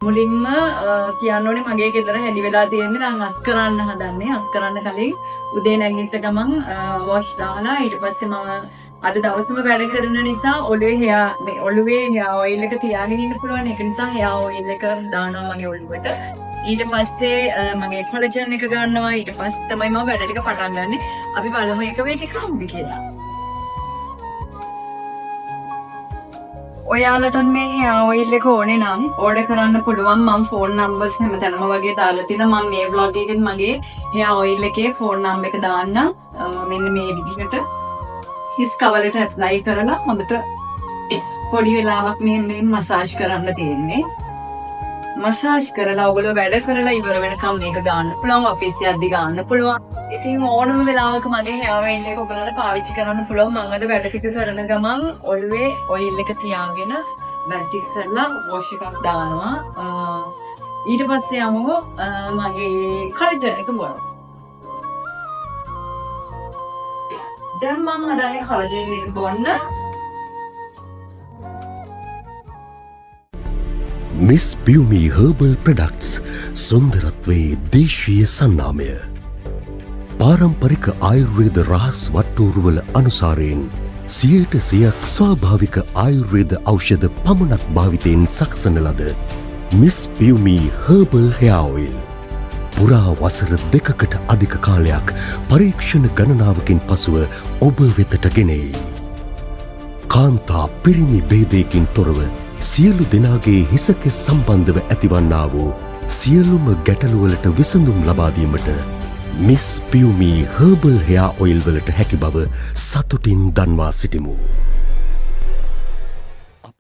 මුලින්ම කියන්න ඕනේ මගේ ගෙදර හැඩි වෙලා තියෙන්නේ දැන් අස් කරන්න හදන්නේ. අස් කරන්න කලින් උදේ නැගිට ගමන් වොෂ් දාලා ඊට පස්සේ මම අද දවසම වැඩ කරන නිසා ඔළුවේ හෙයා ඔයිල් එක තියාගෙන ඉන්න පුළුවන්. ඒක නිසා හෙයා ඔයිල් එක දානවා මගේ ඔළුවට. ඊට පස්සේ මගේ කොලජන් එක ගන්නවා. ඊට පස්සේ තමයි මම වැඩ ටික පටන් ගන්නෙ. අපි බලමු එක වෙලේ ක්‍රම්බි කියලා. ඔයාලට මේ හෙයා ඔයිල් එක ඕනේ නම් ඕඩර් කරන්න පුළුවන්. මම ෆෝන් නම්බර්ස් හැමතැනම වගේ දාලා තියෙනවා. මම මේ vlog එකෙත් මගේ හෙයා ඔයිල් එකේ ෆෝන් නම්බර් එක දාන්න. මෙන්න මේ විදිහට හිස් කවර් එකට ඇප්ලයි කරලා හොඳට පොඩි වෙලාවක් මේ මසාජ් කරන්න තියෙන්නේ. මසාජ් කරලා ඔයගොල්ලෝ වැඩ කරලා ඉවර වෙනකම් මේක ගන්න පුළුවන්. ඔෆිස් යද්දි ගන්න පුළුවන්. ඉතින් ඕනම වෙලාවක මගේ හෙයා ඔයිල් එක ඔයගොල්ලන්ට පාවිච්චි කරන්න පුළුවන්. මම අද වැඩ ටික කරන ගමන් ඔළුවේ ඔයිල් එක තියාගෙන වැඩ ටික කරලා වොෂ් එකක් දානවා. ඊට පස්සේ යමු මගේ කොලජන් එක බොනවා. දැන් මම හදන්නේ කොලජන් එක බොන්න. මිස් පියුමි හර්බල් ප්‍රොඩක්ට්ස් සුන්දරත්වයේ දේශීය සන්නාමය පාරම්පරික ආයුර්වේද රහස් වට්ටෝරුවල අනුසාරයෙන් 100% ස්වාභාවික ආයුර්වේද ඖෂධ පමණක් භාවිතයෙන් සකසන ලද miss Piyumi herbal hair oil පුරා වසර 2කට අධික කාලයක් පරීක්ෂණ ගණනාවකින් පසුව ඔබ වෙතට ගෙනෙයි. කාන්තා පිරිමි භේදයකින් තොරව සියලු දෙනාගේ හිසකෙස් සම්බන්ධව ඇතිවන්නා වූ සියලුම ගැටලුවලට විසඳුම් ලබා දීමට miss Piyumi herbal hair oil වලට හැකි බව සතුටින් දන්වා සිටිමු.